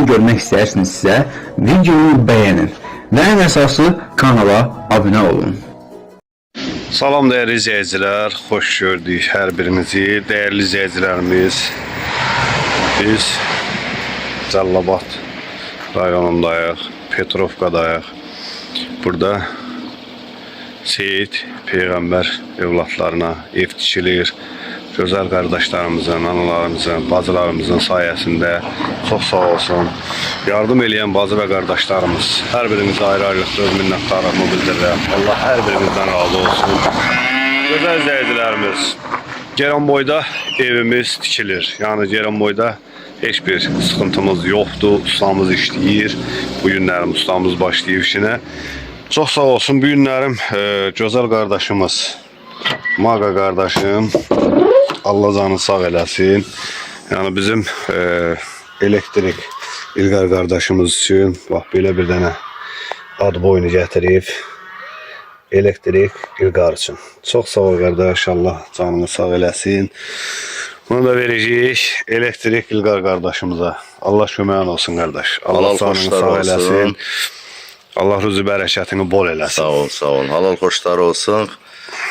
görmək istəyirsinizsə, videonu bəyənin və ən əsası kanala abunə olun. Salam değerli izleyiciler, hoş gördük her birinizi. Değerli izleyicilerimiz, biz Cəllabad rayonundayıq, Petrovkadayıq. Burada Seyit Peyğəmbər evlatlarına ev tikilir. Gözəl qardaşlarımızın, analarımızın, bacılarımızın sayəsində çox sağ olsun. Yardım edən bacı və qardaşlarımız, hər birimizə ayrı-ayrılıqda öz minnətdarlığımı bildirirəm. Allah hər birimizdən razı olsun. Gözəl izləyicilərimiz, Ceyranboyda evimiz tikilir. Yəni Ceyranboyda heç bir sıxıntımız yoxdur. Ustamız işləyir. Bu günlərim ustamız başlayıb işinə. Çox sağ olsun. Bu günlərim gözəl qardaşımız, Maqa qardaşım, Allah canı sağ eləsin. Yəni bizim elektrik İlqar qardaşımız üçün bax belə bir dənə ad boyunu gətirib. Elektrik İlqar üçün. Çox sağ ol qardaş, Allah canını sağ eləsin. Bunu da verəcəyik elektrik İlqar qardaşımıza. Allah köməyin olsun qardaş. Allah canını sağ eləsin. Allah rüzü bərəkətini bol eləsin. Sağ ol, sağ ol. Halal xoşları olsun.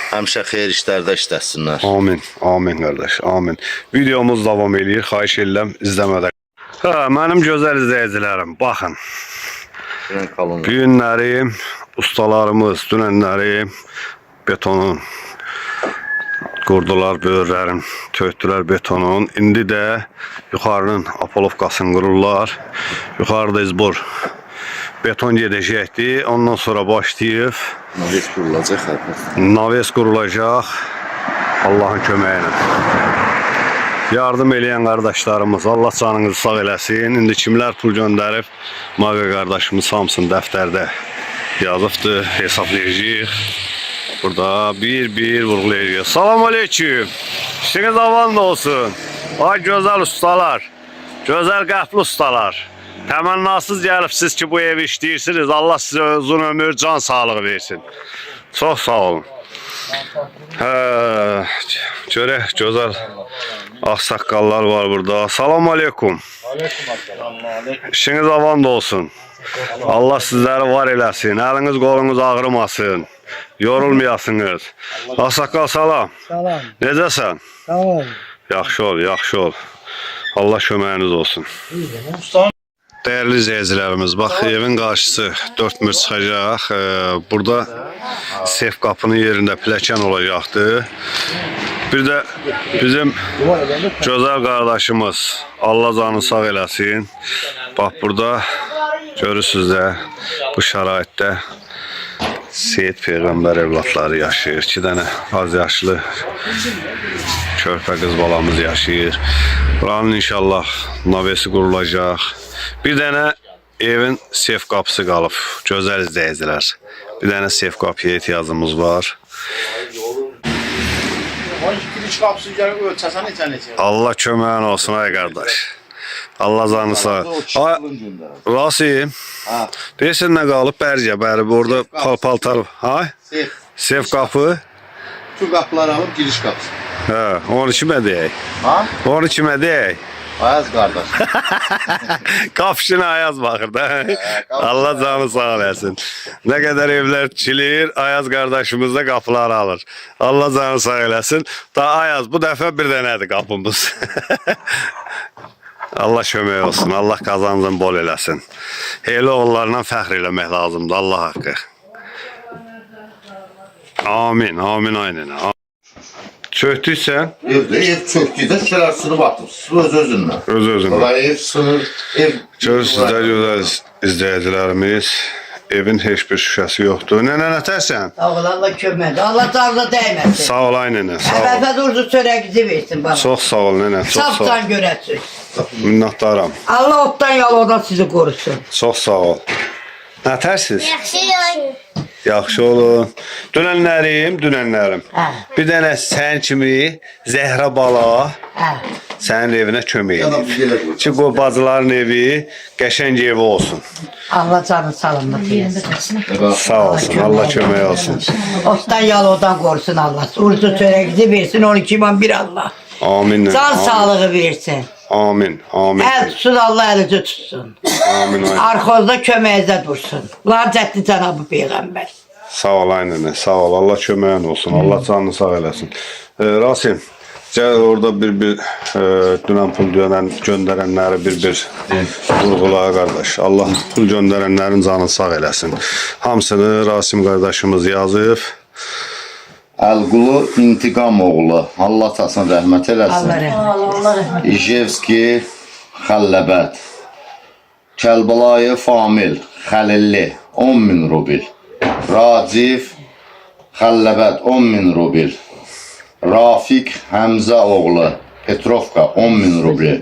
Həmişə xeyir işlərdə işləsinlər. Amin, amin qardaş, amin. Videomuz davam edir, xahiş edirəm izləmədə. Mənim gözəl izləyicilərim, baxın. Bu günləri ustalarımız, dünənləri betonun qurdular, böyürlərin, töktülər betonun. İndi də yuxarının apolovkasını qururlar. Yuxarıda izbor beton gedəcəkdir. Ondan sonra başlayıb Naves qurulacaq. naves qurulacaq. Allahın köməyi ilə. Yardım eləyən qardaşlarımız, Allah canınızı sağ eləsin. İndi kimlər pul göndərib, Maqa qardaşımız hamısını dəftərdə yazıbdır, hesablayacaq. Burada bir vurgulayacaq. Salam aleyküm. İşiniz avan olsun. Ay gözəl ustalar, gözəl qəfli ustalar. Təmənnasız gəlibsiz ki, bu evi işləyirsiniz. Allah sizə uzun ömür, can sağlığı versin. Çox sağ olun. Görək, gözəl ağsaqqallar var burada. Salam aleykum. İşiniz avan olsun. Allah sizləri var eləsin. Əliniz qolunuz ağrımasın. Yorulmayasınız. Ağsaqqal salam. Salam. Necəsən? Sağ ol. Yaxşı ol, yaxşı ol. Allah köməyiniz olsun. Değerli izleyicilerimiz, bak evin karşısı 4 mür çıxacaq. Burada sef kapının yerində pləkan olacaktı. Bir de bizim gözəl qardaşımız, Allah canı sağ eləsin. Bak burada görürsünüz də bu şəraitdə Seyit Peyğəmbər evlatları yaşayır. 2 dənə az yaşlı körpə qız balamız yaşayır. Buranın inşallah navesi qurulacaq. Bir dənə evin sef qapısı qalıb. Gözəl izləyicilər. Bir dənə sef qapıya ehtiyacımız var. Allah köməyin olsun ay qardaş. Allah canı sağ. Rasim. Deyirsən nə qalıb bərcə, bəri orada paltar. Ha? Sef qapı. Şu qapılar alıb giriş qapısı. Hə, onu kimə deyək? Ha? Onu kimə deyək? Ayaz qardaş. Qapışına Ayaz baxır da. Allah canı sağ eləsin. Nə qədər evlər tikilir, Ayaz qardaşımız da qapıları alır. Allah canı sağ eləsin. Da Ayaz bu dəfə bir dənədir qapımız. Allah kömək olsun. Allah qazancını bol eləsin. Elə onlarla fəxr eləmək lazımdır. Allah haqqı. Amin, amin, aynen. Çöktüysən? Evdə ev çöktükdə şələr sınıb atıb. Öz-özündən. Öz-özündən. Sonra ev sınır, ev... Görürsünüz də gözəl izləyicilərimiz, evin heç bir şüşəsi yoxdur. Nənə nətərsən? Sağ ol, Allah köməkdir. Allah canına dəyməsin. Sağ ol ay nənə, sağ ol. Əvvəldə urdu çörəkizi versin bana. Çox sağ ol nənə, çox sağ ol. Safcan görəsin. Minnətdaram. Allah otdan yalodan sizi korusun. Çox sağ ol. Nətərsiz? Yaxşı. Yaxşı olun. Dünənlərim. Hə. Bir dənə sən kimi Zəhra bala Hə. sənin evinə kömək edir. Ki, bu bacıların evi qəşəng evi olsun. Allah canı salamat eylesin. Sağ olsun, Allah kömək olsun. Otdan yalodan korusun Allah. Urdu çörəkizi versin 12 man bir Allah. Amin. Can Amin. sağlığı versin. Amin. Amin. El tutsun, Allah elici tutsun. Amin. Amin. Arxozda köməyinizdə dursun. Bunlar cəhdi Cənab-ı Peyğəmbər. Sağ ol aynene. Sağ ol. Allah köməyin olsun. Allah canını sağ eləsin. Rasim, gəl orada bir dünən pul göndərənləri bir vurğula qardaş. Allah pul göndərənlərin canını sağ eləsin. Hamısını Rasim qardaşımız yazıb. Əlqulu İntiqam oğlu. Allah atasına rəhmət eləsin. Allah rəhmət. İjevski Xəlləbət. Kəlbəlayı Famil Xəlilli 10.000 rubil. Racif Xəlləbət 10.000 rubil. Rafiq Həmzə oğlu Petrovka 10.000 rubil.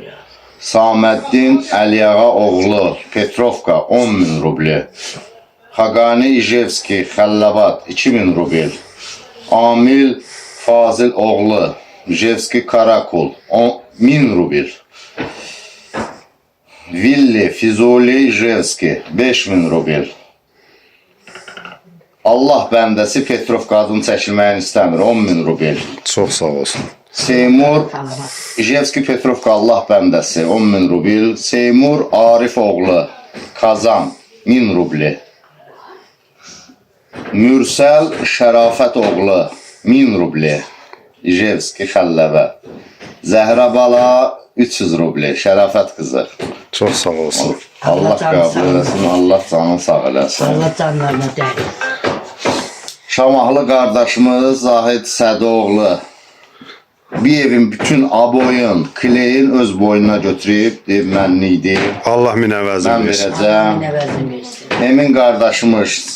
Saməddin Əliyağa oğlu Petrovka 10.000 rubil. Xaqani İjevski Xəlləbət 2.000 rubil. Amil Fazil oğlu İjevski Karakul 1000 rubil. Villi Fizuli İjevski 5000 rubil. Allah bəndəsi Petrovka adını çəkilməyini istəmir 10.000 rubil. Çox sağ olsun. Seymur İjevski Petrovka Allah bəndəsi 10.000 rubil. Seymur Arif oğlu Kazan 1000 rubli. Mürsəl Şərafət oğlu 1000 rubli. İjevski Xəlləbə. Zəhra bala 300 rubli. Şərafət qızı. Çox sağ olsun. Allah qəbul eləsin, Allah canını sağ eləsin. Allah canlarına dəyir. Şamahlı qardaşımız Zahid Sədoğlu bir evin bütün aboyun, kleyin öz boynuna götürüb, deyib mənli idi. Allah min əvəzin Mən versin. verəcəm. Nəvəzin versin. Emin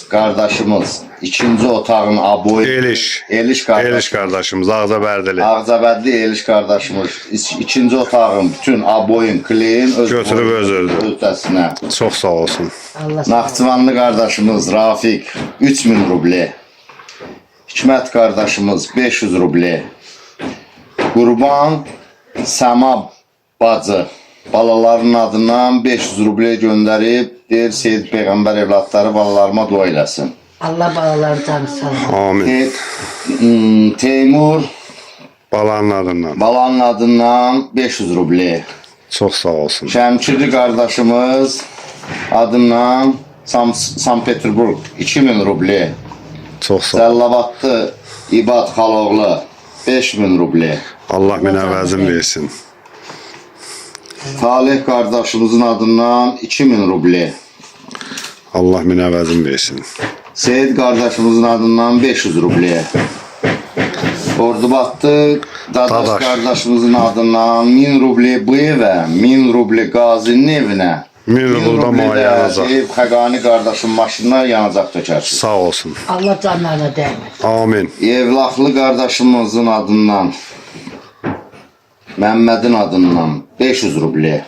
qardaşımız ikinci otağın aboyu. Eliş. Eliş qardaş. Eliş qardaşımız Ağcabərdili. Ağcabədli Eliş qardaşımız ikinci otağın bütün aboyun, kleyin öz Götürüb öz öldü. ötəsinə. Çox sağ olsun. Allah Naxçıvanlı qardaşımız Rafiq 3000 rubli. Hikmət qardaşımız 500 rubli. Qurban Səma bacı balalarının adından 500 rubli göndərib, deyir Seyid Peyğəmbər evlatları balalarıma dua eləsin. Allah balaları canı sağ Amin. Teymur Balanın adından. balanın adından 500 rubli. Çox sağ olsun. Şəmkirli qardaşımız adından San Peterburg 2000 rubli. Çox sağ ol. Zəllabatlı İbad Xaloğlu 5000 rubli. Allah min əvəzin versin. Talih qardaşımızın adından 2000 rubli. Allah min əvəzin versin. Seyid qardaşımızın adından 500 rubli. Ordubatlı Dadaş Dadaş. qardaşımızın adından 1000 rubli bu evə, 1000 rubli qazinin evinə. 1000 rubli də yanacaq. Xəqani qardaşın maşınına yanacaq tökərsin. Sağ olsun. Allah canlarına dəyir. Amin. Evlaqlı qardaşımızın adından Məmmədin adından 500 rubli.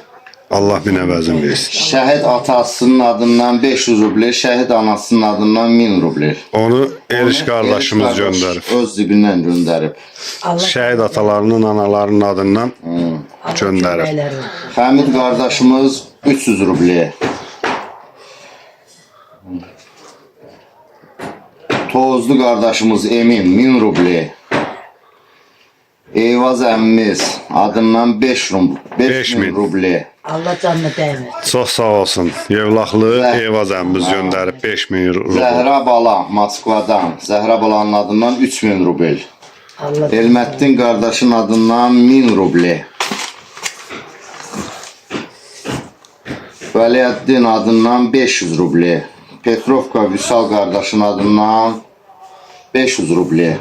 Allah min əvəzin versin. Şəhid atasının adından 500 rubli, şəhid anasının adından 1000 rubli. Onu Eliş qardaşımız Eliş qardaş göndərib. öz cibindən göndərib. Allah Şəhid atalarının, analarının adından göndərib. köməkləri olsun. Həmid qardaşımız 300 rubli. Tozlu qardaşımız Emin 1000 rubli. Eyvaz əmmimiz adından 5000 rubli. Allah canına dəyir. Çox sağ olsun. Yevlaxlı Eyvaz əmimiz göndərib 5000 rubl. Zəhra bala Moskvadan. Zəhra balanın adından 3000 rubl. Allah Elməddin qardaşın adından 1000 rubli. Vəliəddin adından 500 rubli. Petrovka Vüsal qardaşın adından 500 rubli.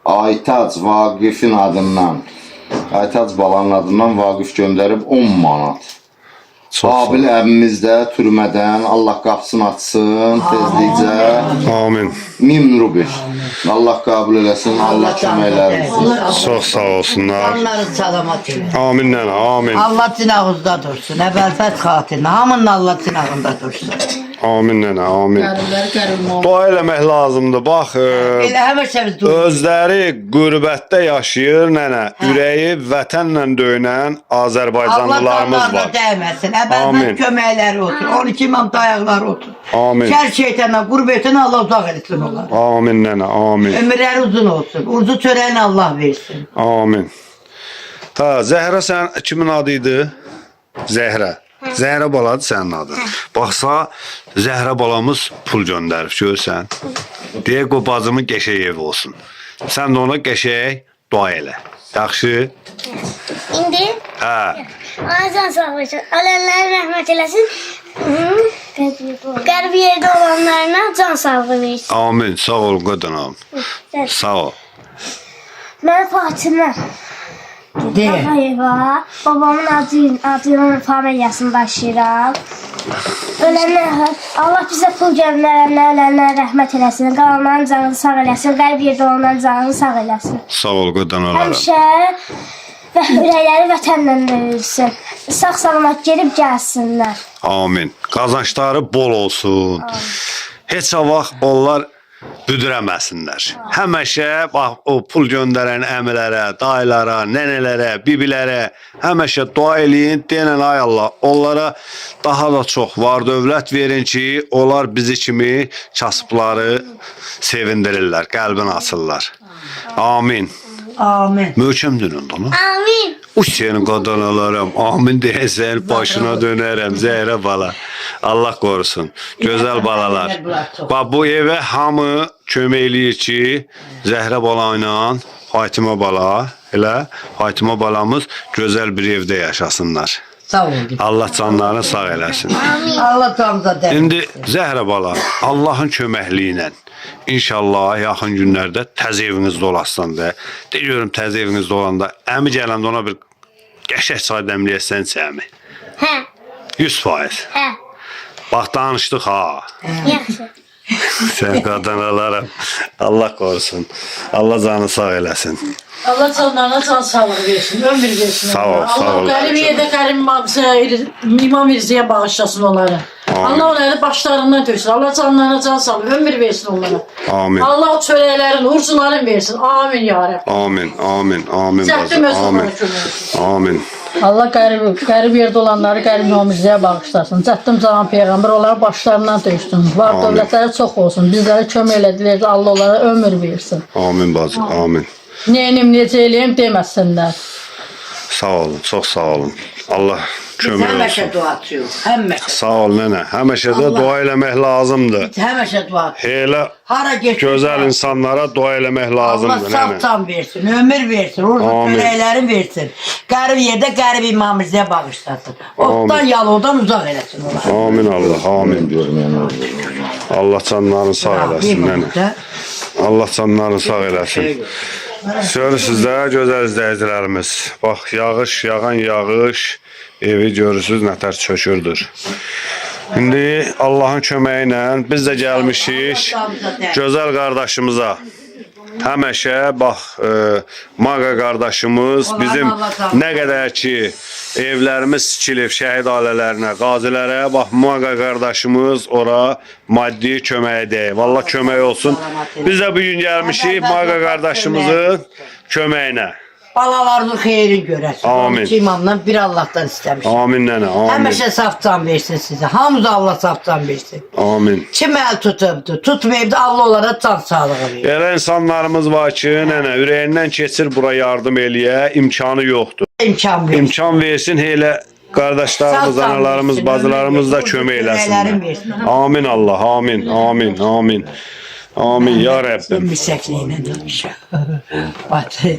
Aytac Vaqifin adından, Aytac balanın adından Vaqif göndərib 10 manat. Çox sağ Abil əmmimiz də türmədən Allah qapısını açsın tezlikcə. Amin. 1000 rubl. Allah qəbul eləsin, Allah köməklər olsun. Çox sağ olsunlar. Onları salamat elə. Amin nənə, amin. Allah cinağızda dursun. Əvvəlfət xatirinə. Hamının Allah cinağında dursun. Amin nənə, amin. Qəribləri qəribim olsun. Dua eləmək lazımdır. Bax, Elə həmişə biz duruq. özləri qürbətdə yaşayır nənə. Ürəyi vətənlə döyünən Allah Azərbaycanlılarımız qanlarına var. dəyməsin. Amin. Əbədən köməkləri otur. 12 imam dayaqları otur. Amin. Şər şeytandan, qurbetinə Allah uzaq etsin onlar. Amin nənə, amin. Ömürləri uzun olsun. Urdu çörəyini Allah versin. Amin. Ha, Zəhra sən kimin adı idi? Zəhra. Zəhra baladır sənin adın. Baxsa, Zəhra balamız pul göndərib, görsən. Deyək o bacımın qəşəng evi olsun. Sən də ona qəşəng dua elə. Yaxşı? İndi Hə. Azan sağlırsın. Ölenlere rahmet eylesin. Garip yerde olanlarına can sağlığı versin. Amin. Sağ ol qadınam. Sağ ol. Ben Fatıma. De. Hayva. Babamın adının familiyasını daşıyıram. Ölenler, Allah bize pul gönderenler, ölenlere rahmet eylesin. Kalanların canını sağ eylesin. Garip yerde olanların canını sağ eylesin. Sağ ol qadınalaram. Həmişə və ürəkləri vətənlə döyülsün. Sağ-salamat gedib gəlsinlər. Amin. Qazançları bol olsun. Heç vaxt onlar büdürəməsinlər. Həmişə bax o pul göndərən əmilərə, dayılara, nənələrə, bibilərə həmişə dua eləyin. Deyən ay Allah, onlara daha da çox var dövlət verin ki, onlar bizi kimi kasıbları sevindirirlər, qəlbini açırlar. Amin. Amin. Möhkəm dönün onu. Amin. Uç senin qadanalarım. Amin deyəsən başına dönərəm Zəhra bala. Allah qorusun. Gözəl balalar. Bax bu evə hamı kömək eləyir ki, Zəhra bala ilə Fatimə bala, elə Fatimə balamız gözəl bir evdə yaşasınlar. Sağ ol. Allah canlarını sağ eləsin. Allah canınıza dəyməsin. İndi Zəhra bala, Allahın köməkliyi ilə İnşallah yaxın günlərdə təzə evinizdə olasın da. Deyirəm təzə evinizdə olanda əmi gələndə ona bir qəşəng çay dəmləyəsən əmi. Hə, 100%. hə. Bax danışdıq ha. Yaxşı. Sən qadın alaram. Allah qorusun. Allah canı sağ eləsin. Allah canlarına can sağlığı versin, ömür versin. Sağ ol, onlara. sağ ol. Allah qərib yerdə qərib İmam İrziyə bağışlasın onları. Allah onları başlarından töksün. Allah canlarına can sağlığı, ömür versin onlara. Amin. Allah çörəklərin, urcuların versin. Amin ya Rəbb. Amin, amin, amin Çəkdim bacım. öz Amin. onlara kömək. Amin. Allah qərib yerdə olanları qərib İmam İrziyə bağışlasın. Cəddim canan Peyğəmbər onların başlarından töksün. Var Amin. dövlətləri çox olsun. Bizlərə kömək elədilər, Allah onlara ömür versin. Amin bacım, amin. Neynim, necə eləyim deməsinlər. Sağ olun, çox sağ olun. Allah Biz kömək həmişə olsun. duacıyıq. Həmişə. Sağ ol nənə. Həmişə də dua eləmək lazımdır. Biz həmişə duacıyıq. Elə Hara getsin. gözəl insanlara dua eləmək Allah lazımdır sağ nənə. can versin, ömür versin, urdu Amin. çörəklərin versin. Qərib yerdə qərib imamımıza bağışlasın. Otdan yalovdan uzaq eləsin onlar. Amin Allah, amin. Allah canlarını sağ eləsin nənə. Allah canlarını sağ eləsin. Görürsünüz də gözəl izləyicilərimiz. Bax yağan yağış evi görürsünüz nətər çökürdür. İndi Allahın köməyi ilə biz də gəlmişik gözəl qardaşımıza. Həmişə bax Maqa qardaşımız bizim nə qədər ki evlərimiz tikilib şəhid ailələrinə, qazilərə bax Maqa qardaşımız ora maddi köməyə deyir. Vallah kömək olsun. Biz də bu gün gəlmişik Maqa qardaşımızın köməyinə. Balalarının xeyrini görəsin. Amin. 12 imamdan bir Allahdan istəmişik. Amin nənə, amin. Həmişə saf can versin sizə. Hamıza Allah saf can versin. Amin. Kim əl tutubdu, tutmayıb da Allah onlara can sağlığı verir. Elə insanlarımız var ki, nənə ürəyindən keçir bura yardım eləyə, imkanı yoxdur. İmkan verir. İmkan versin elə qardaşlarımız, Sağ analarımız, versin, bacılarımız da ömür versin, kömək köməklərin eləsinlər. versin. Amin Allah, amin, amin, amin. Amin ya Rəbbim. Müsəkliyinə danışaq. Batı.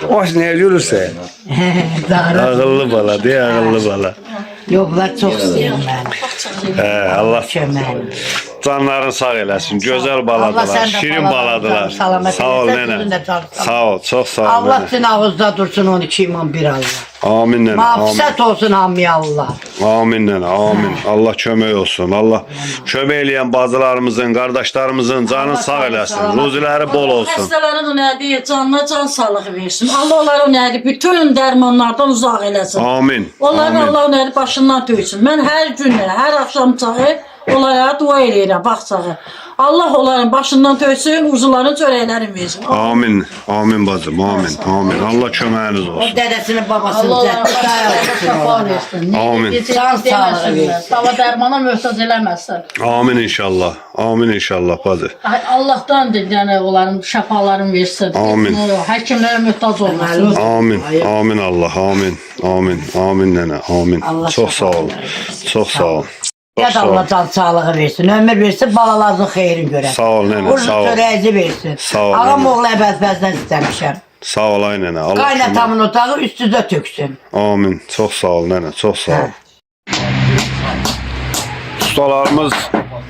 Bax nəyə gülürsən? Zahra. Ağıllı bala, deyə ağıllı bala. Yoxlar çox istəyir məni. Allah Köməyini. canlarını sağ eləsin. Gözəl Allah baladılar, sən də şirin balalarını baladılar. salamat Sağ ol eləsin, sizin nənə. də canınız sağ Sağ ol, çox sağ ol Allah nənə. sizin ağızda dursun 12 imam bir Allah. Amin nənə, amin. Mağfirət olsun hamıya Allah. Amin nənə, amin. Allah kömək olsun. Allah kömək eləyən bacılarımızın, qardaşlarımızın canını sağ eləsin. Ruziləri bol olsun. Xəstələrin o nədir, canına can sağlığı versin. Allah onları o nədir, bütün dərmanlardan uzaq eləsin. Amin. Onların Amin. Allah o nədir başından töksün. Mən hər gün, hər axşam çayı onlara dua eləyirəm baxsağı. Allah onların başından töysün, uzuların çörəklərini versin. Amin. Amin bacım. Amin. Amin. Allah köməyiniz O olsun. dedesinin babasının Allah onlara cəddət şəfa versin. Amin. Can sağlığı versin. Dava dərmana möhtac eləməsin. Amin inşallah. Amin inşallah bacı. Allah'tan yani onların şəfalarını versin. Amin. Həkimlərə möhtac olmasın. Amin. Amin Allah. Amin. Amin. Amin nene. Amin. Allah Çok sağ ol. Çok sağ ol. Çok Ya sağ da ol. Allah can sağlığı versin, ömür versin, balalarının xeyrini görər. Sağ ol nene. Urzun Sağ ol. çörəyici versin. Sağ ol, Ağam nene. oğlu əbəzbəzdən istəmişəm. Sağ ol ay nene. Allah Qaynatamın otağı üstüzə töksün. Amin. Çok sağ ol nene. Çok sağ ol. Ustalarımız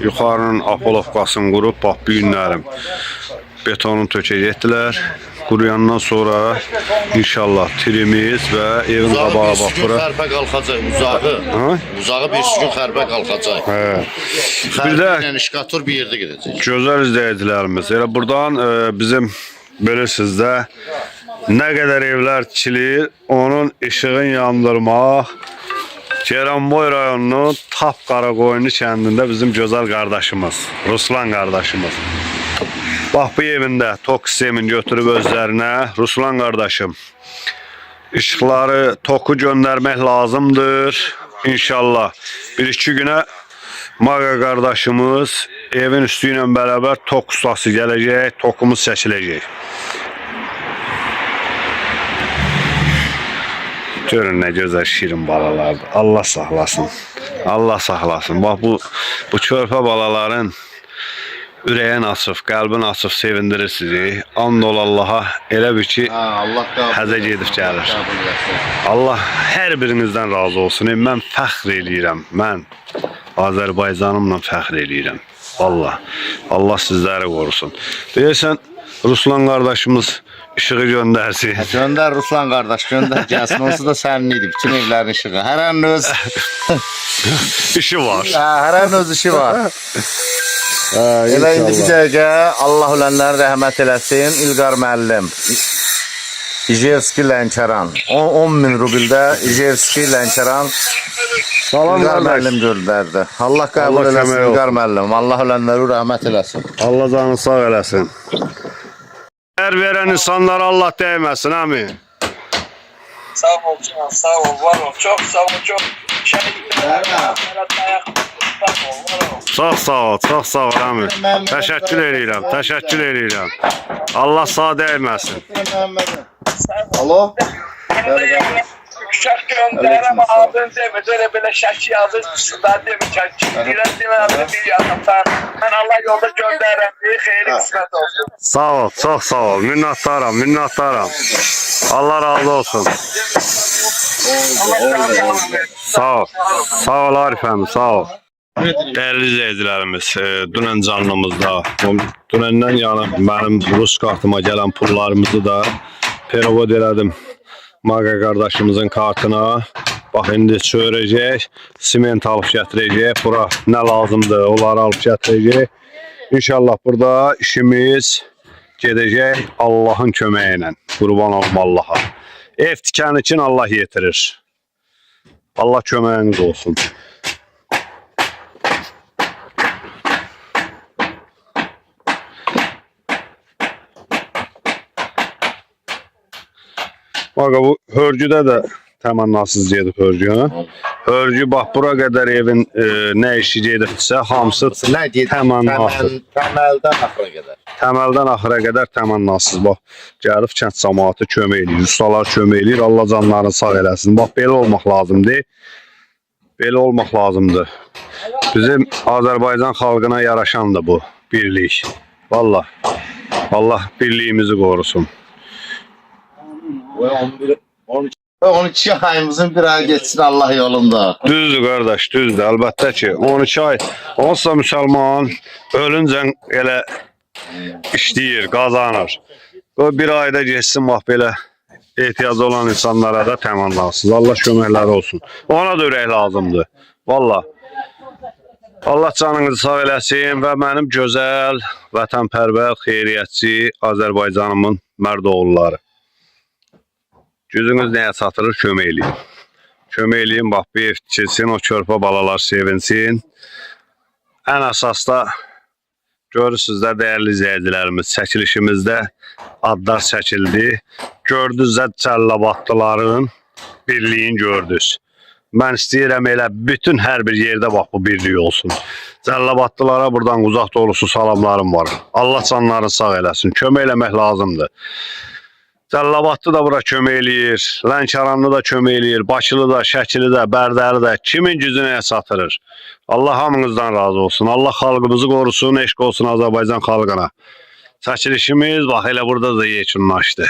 yuxarının apolovkasını qurub, bax bu günlərim betonunu tökəcəkdilər. Quruyandan sonra inşallah tirimiz və evin qabağı bax bura. Xərbə qalxacaq uzağı. Ha? Uzağı bir gün xərbə qalxacaq. Hə. Bir də də işqator bir yerdə gedəcək. Gözəl izləyicilərimiz, elə buradan bizim bilirsiniz də nə qədər evlər tikilir, onun işığını yandırmaq Ceyranboy rayonunun Tap Qaraqoyunlu kəndində bizim gözəl qardaşımız, Ruslan qardaşımız. Bax bu evində tok sistemini götürüb özlərinə. Ruslan qardaşım, işıqları, toku göndərmək lazımdır. İnşallah 1-2 günə Maqa qardaşımız evin üstü ilə bərabər tok ustası gələcək, tokumuz çəkiləcək. Görün nə gözəl şirin balalardır. Allah saxlasın. Allah saxlasın. Bax bu körpə balaların ürəyin açıb, qəlbin açıb sevindirir sizi. And ol Allaha, elə bir ki Allah həzə gedib gəlir. Allah hər birinizdən razı olsun. Mən fəxr eləyirəm. Mən Azərbaycanımla fəxr eləyirəm. Vallahi Allah sizləri qorusun. Deyirsən Ruslan qardaşımız işığı göndərsin. Göndər Ruslan qardaş, göndər gəlsin. Onsuz da sənin idi, bütün evlərin işığı. Hər an öz İşi var. hər an öz işi var. Elə indi bir dəqiqə Allah ölənlərin rəhmət eləsin. İlqar müəllim. İjevski Lənkəran. 10.000 rubildə İjevski Lənkəran. Salam İlqar qardaş. müəllim göndərdi. Allah qəbul Allah eləsin kömək İlqar müəllim. Allah ölənlərə rəhmət eləsin. Allah canı sağ eləsin. Hər verən insanlara Allah dəyməsin, amin. Sağ ol canım, sağ ol, var ol. Çok sağ ol, çok. Sağ ol, çox sağ ol, amin. Təşəkkür edirəm, təşəkkür edirəm. Allah sağ dəyməsin. Alo? Uşaq göndərəm, adın demir, elə belə şəki yazır, da demir, deyirəm, demir, bir yanımdan. Mən Allah yolda göndərəm, deyə xeyri qismət olsun. Sağ ol, çox sağ ol. Minnətdaram, minnətdaram. Allah razı olsun. Sağ ol. Sağ ol Arif əmi, sağ ol. Dəyərli izləyicilərimiz, dünən canlımızda, dünəndən yəni mənim Rus kartıma gələn pullarımızı da perevod elədim Maqa qardaşımızın kartına. Bax, indi çörəcək, siment alıb gətirəcək, bura nə lazımdır, onları alıb gətirəcək. İnşallah burada işimiz gedəcək Allahın köməyi ilə, qurban olma Allaha. Ev tikən üçün Allah yetirir. Allah köməyiniz olsun. Bax, bu hörgüdə də təmənnasız gedib hörgü. Hörgü bax, bura qədər evin nə işi gedibsə, hamısı təmənnasız. Təməldən axıra qədər. Təməldən axıra qədər təmənnasız. Bax, gəlib kənd cəmaatı kömək eləyir, ustalar kömək eləyir, Allah canlarını sağ eləsin. Bax, belə olmaq lazımdır. Belə olmaq lazımdır. Bizim Azərbaycan xalqına yaraşandır bu birlik. Vallahi, Allah birliyimizi qorusun. 12 ayımızın bir ay geçsin Allah yolunda. Düzdür qardaş, düzdür. Əlbəttə ki, 12 ay olsa müsəlman ölüncən elə işləyir, qazanır. O bir ayda geçsin, bax belə ehtiyacı olan insanlara da təmanlansız. Allah köməkləri olsun. Ona da ürək lazımdır. Vallahi. Allah canınızı sağ eləsin və mənim gözəl, vətənpərvər, xeyriyyətçi Azərbaycanımın mərd oğulları. Gözünüz nəyə çatırır, kömək eləyin. Kömək eləyin, bax, bir ev tikilsin, o körpə balalar sevinsin. ən əsas da görürsünüz də dəyərli izləyicilərimiz, çəkilişimizdə adlar çəkildi. Gördünüz də Cəlilabadlıların birliyin gördünüz. Mən istəyirəm elə bütün hər bir yerdə bax bu birlik olsun. Cəlilabadlılara buradan uzaq dolusu salamlarım var. Allah canlarını sağ eləsin. Kömək eləmək lazımdır. Cəlilabadlı da bura kömək eləyir. Lənkəranlı da kömək eləyir. Bakılı da, Şəkili də, Bərdəli də. Kimin gücünə çatırır. Allah hamınızdan razı olsun. Allah xalqımızı qorusun. Eşq olsun Azərbaycan xalqına. Çəkilişimiz bax elə burada da yekunlaşdı.